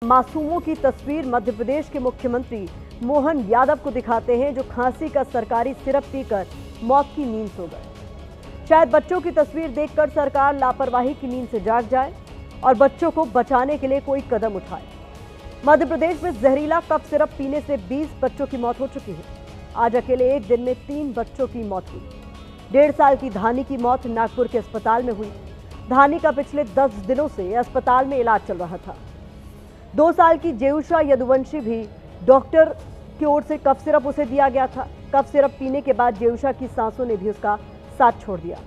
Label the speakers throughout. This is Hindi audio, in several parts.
Speaker 1: मासूमों की तस्वीर मध्य प्रदेश के मुख्यमंत्री मोहन यादव को दिखाते हैं जो खांसी का सरकारी सिरप पीकर मौत की नींद सो गए। शायद बच्चों की तस्वीर देखकर सरकार लापरवाही की नींद से जाग जाए और बच्चों को बचाने के लिए कोई कदम उठाए। मध्य प्रदेश में जहरीला कफ सिरप पीने से 20 बच्चों की मौत हो चुकी है। आज अकेले एक दिन में 3 बच्चों की मौत हुई। 1.5 साल की धानी की मौत नागपुर के अस्पताल में हुई। धानी का पिछले 10 दिनों से अस्पताल में इलाज चल रहा था। 2 साल की जेयुषा यदुवंशी भी डॉक्टर की ओर से कफ सिरप उसे दिया गया था। कफ सिरप पीने के बाद जेयुषा की सांसों ने भी उसका साथ छोड़ दिया।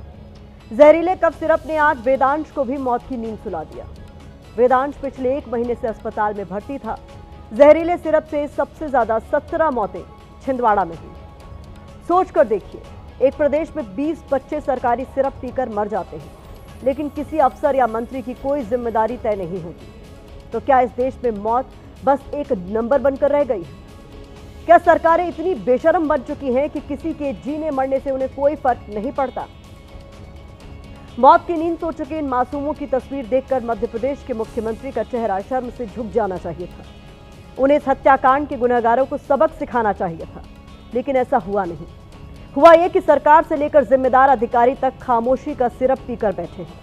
Speaker 1: जहरीले कफ सिरप ने आज वेदांश को भी मौत की नींद सुला दिया। वेदांश पिछले 1 महीने से अस्पताल में भर्ती था। जहरीले सिरप से सबसे ज्यादा 17 मौतें छिंदवाड़ा में हुई। सोचकर देखिए, एक प्रदेश में 20 बच्चे सरकारी सिरप पीकर मर जाते हैं, लेकिन किसी अफसर या मंत्री की कोई जिम्मेदारी तय नहीं होती। तो क्या इस देश में मौत बस एक नंबर बनकर रह गई है? क्या सरकारें इतनी बेशर्म बन चुकी हैं कि किसी के जीने मरने से उन्हें कोई फर्क नहीं पड़ता? मौत की नींद सो चुके इन मासूमों की तस्वीर देखकर मध्य प्रदेश के मुख्यमंत्री का चेहरा शर्म से झुक जाना चाहिए था। उन्हें इस हत्याकांड के गुनहगारों को सबक सिखाना चाहिए था, लेकिन ऐसा हुआ नहीं। हुआ यह कि सरकार से लेकर जिम्मेदार अधिकारी तक खामोशी का सिरप पीकर बैठे हैं।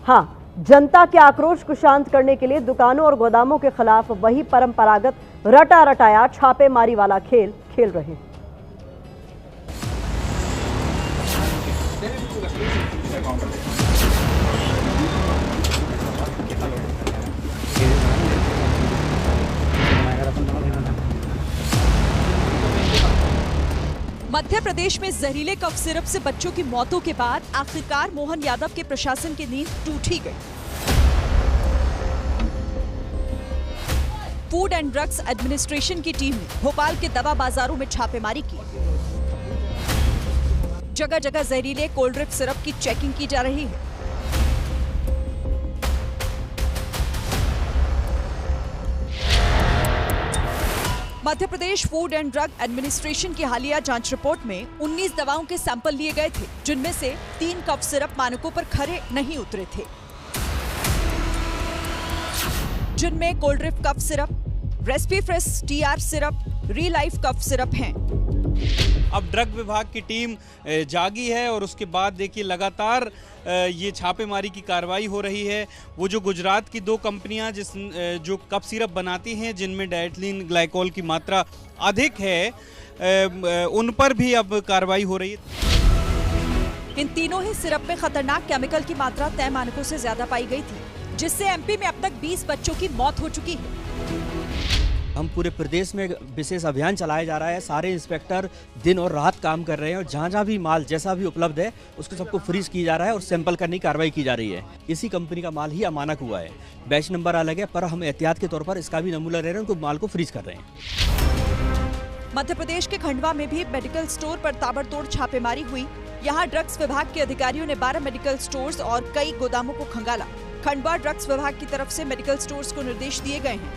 Speaker 1: हाँ, जनता के आक्रोश को शांत करने के लिए दुकानों और गोदामों के खिलाफ वही परंपरागत रटा रटाया छापेमारी वाला खेल खेल रहे हैं।
Speaker 2: मध्य प्रदेश में जहरीले कफ सिरप से बच्चों की मौतों के बाद आखिरकार मोहन यादव के प्रशासन की नींद टूट ही गई। फूड एंड ड्रग्स एडमिनिस्ट्रेशन की टीम ने भोपाल के दवा बाजारों में छापेमारी की। जगह जगह जहरीले कोल्ड ड्रिंक सिरप की चेकिंग की जा रही है। Madhya Pradesh food and drug administration की हालिया जांच रिपोर्ट में 19 दवाओं के सैंपल लिए गए थे, जिनमें से 3 कफ सिरप मानकों पर खरे नहीं उतरे थे, जिनमें cold drink cough syrup, Respifresh TR syrup, Relife cough syrup हैं।
Speaker 3: अब ड्रग विभाग की टीम जागी है और उसके बाद देखिए लगातार ये छापेमारी की कार्रवाई हो रही है। वो जो गुजरात की 2 कंपनियां जो कफ सिरप बनाती हैं जिनमें डायथिलीन ग्लाइकोल की मात्रा अधिक है, उन पर भी अब कार्रवाई हो रही है।
Speaker 2: इन तीनों ही सिरप में खतरनाक केमिकल की मात्रा तय मानकों से ज्यादा पाई गई थी, जिससे एमपी में अब तक 20 बच्चों की मौत हो चुकी है।
Speaker 4: हम पूरे प्रदेश में विशेष अभियान चलाया जा रहा है। सारे इंस्पेक्टर दिन और रात काम कर रहे हैं और जहाँ भी माल जैसा भी उपलब्ध है उसको सबको फ्रीज किया जा रहा है और सैंपल करने की कार्रवाई की जा रही है। इसी कंपनी का माल ही अमानक हुआ है। बैच नंबर अलग है, पर हम एहतियात के तौर पर इसका भी नमूना ले रहे हैं, उनको माल को फ्रीज कर रहे हैं।
Speaker 2: मध्य प्रदेश के खंडवा में भी मेडिकल स्टोर पर ताबड़तोड़ छापेमारी हुई। यहाँ ड्रग्स विभाग के अधिकारियों ने 12 मेडिकल स्टोर्स और कई गोदामों को खंगाला। खंडवा ड्रग्स विभाग की तरफ से मेडिकल स्टोर्स को निर्देश दिए गए हैं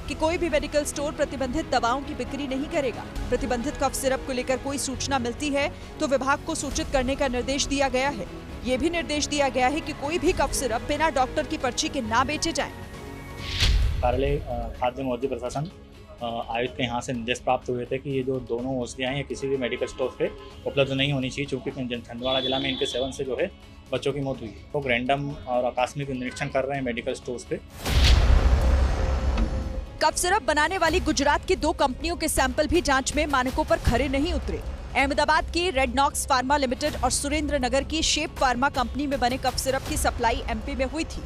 Speaker 2: कि कोई भी मेडिकल स्टोर प्रतिबंधित दवाओं की बिक्री नहीं करेगा। प्रतिबंधित कफ सिरप को लेकर कोई सूचना मिलती है तो विभाग को सूचित करने का निर्देश दिया गया है। ये भी निर्देश दिया गया है कि कोई भी कफ सिरप बिना डॉक्टर की पर्ची के ना बेचे जाएं।
Speaker 5: कार्यालय खाद्य मौद्रिक प्रशासन आयुक्त के यहाँ से निर्देश प्राप्त हुए थे कि ये जो दोनों औषधियाँ हैं किसी भी मेडिकल स्टोर पे उपलब्ध नहीं होनी चाहिए, चूँकि छिंदवाड़ा जिला में इनके सेवन से जो है बच्चों की मौत हुई। लोग रैंडम और आकस्मिक निरीक्षण कर रहे हैं मेडिकल स्टोर्स पे।
Speaker 2: कफ सिरप बनाने वाली गुजरात की 2 कंपनियों के सैंपल भी जांच में मानकों पर खरे नहीं उतरे। अहमदाबाद की रेडनॉक्स फार्मा लिमिटेड और सुरेंद्र नगर की शेप फार्मा कंपनी में बने कफ सिरप की सप्लाई एमपी में हुई थी।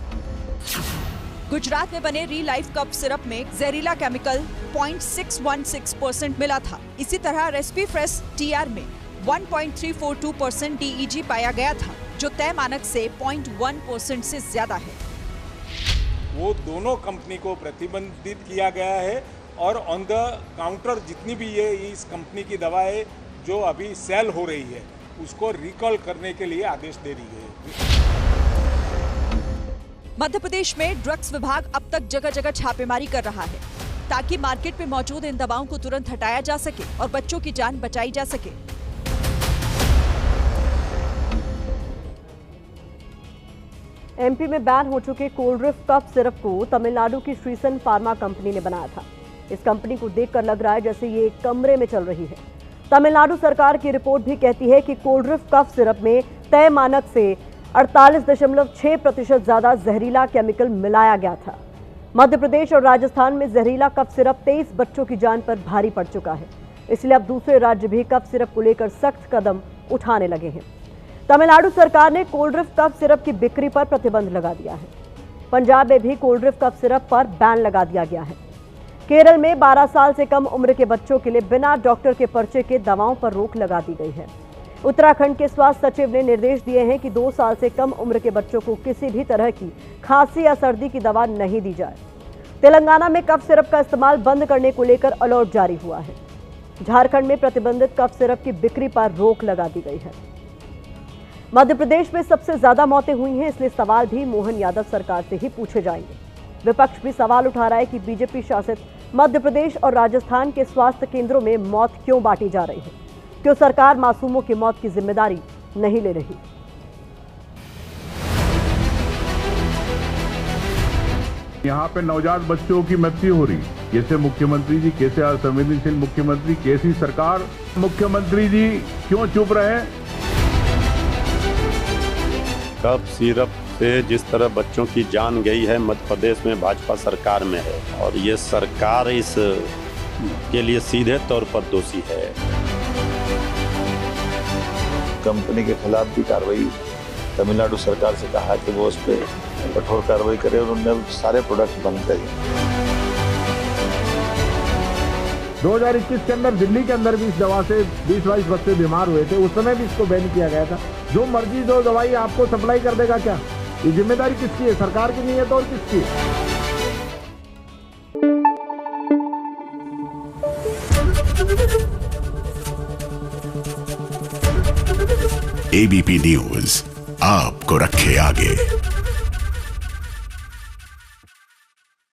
Speaker 2: गुजरात में बने रीलाइफ कफ सिरप में जहरीला केमिकल 0.616% मिला था। इसी तरह रेस्पीफ्रेस टीआर में 1.342% डीईजी पाया गया था, जो तय मानक से 0.1% से ज्यादा है।
Speaker 6: वो दोनों कंपनी को प्रतिबंधित किया गया है और ऑन द काउंटर जितनी भी ये इस कंपनी की दवाएं जो अभी सेल हो रही है उसको रिकॉल करने के लिए आदेश दे दी गई है।
Speaker 2: मध्य प्रदेश में ड्रग्स विभाग अब तक जगह जगह छापेमारी कर रहा है ताकि मार्केट में मौजूद इन दवाओं को तुरंत हटाया जा सके और बच्चों की जान बचाई जा सके।
Speaker 1: एमपी में बैन हो चुके कोल्ड्रिफ्ट कफ सिरप को तमिलनाडु की श्रीसन फार्मा कंपनी ने बनाया था। इस कंपनी को देखकर लग रहा है जैसे ये एक कमरे में चल रही है। तमिलनाडु सरकार की रिपोर्ट भी कहती है कि कोल्ड्रिफ्ट कफ सिरप में तय मानक से 48.6% ज्यादा जहरीला केमिकल मिलाया गया था। मध्य प्रदेश और राजस्थान में जहरीला कफ सिरप 23 बच्चों की जान पर भारी पड़ चुका है। इसलिए अब दूसरे राज्य भी कफ सिरप को लेकर सख्त कदम उठाने लगे हैं। तमिलनाडु सरकार ने कोल्ड्रिफ्ट कफ सिरप की बिक्री पर प्रतिबंध लगा दिया है। पंजाब में भी कोल्ड्रिफ्ट कफ सिरप पर बैन लगा दिया गया है। केरल में 12 साल से कम उम्र के बच्चों के लिए बिना डॉक्टर के पर्चे के दवाओं पर रोक लगा दी गई है। उत्तराखंड के स्वास्थ्य सचिव ने निर्देश दिए हैं कि 2 साल से कम उम्र के बच्चों को किसी भी तरह की खांसी या सर्दी की दवा नहीं दी जाए। तेलंगाना में कफ सिरप का इस्तेमाल बंद करने को लेकर अलर्ट जारी हुआ है। झारखंड में प्रतिबंधित कफ सिरप की बिक्री पर रोक लगा दी गई है। मध्य प्रदेश में सबसे ज्यादा मौतें हुई हैं, इसलिए सवाल भी मोहन यादव सरकार से ही पूछे जाएंगे। विपक्ष भी सवाल उठा रहा है कि बीजेपी शासित मध्य प्रदेश और राजस्थान के स्वास्थ्य केंद्रों में मौत क्यों बांटी जा रही है, क्यों सरकार मासूमों की मौत की जिम्मेदारी नहीं ले रही।
Speaker 7: यहाँ पे नवजात बच्चों की मृत्यु हो रही, कैसे मुख्यमंत्री जी, कैसे असंवेदनशील मुख्यमंत्री, कैसी सरकार। मुख्यमंत्री जी क्यों चुप रहे?
Speaker 8: कफ सिरप से जिस तरह बच्चों की जान गई है मध्य प्रदेश में भाजपा सरकार में है, और ये सरकार इस के लिए सीधे तौर पर दोषी है।
Speaker 9: कंपनी के खिलाफ भी कार्रवाई तमिलनाडु सरकार से कहा कि वो उस पर कठोर कार्रवाई करे और उन्होंने सारे प्रोडक्ट बंद करे।
Speaker 7: 2021 के अंदर दिल्ली के अंदर भी इस दवा से 20-22 बच्चे बीमार हुए थे, उस समय भी इसको बैन किया गया था। जो मर्जी जो दवाई आपको सप्लाई कर देगा क्या? ये जिम्मेदारी किसकी है? सरकार की नहीं है तो और किसकी?
Speaker 10: एबीपी न्यूज आपको रखे आगे।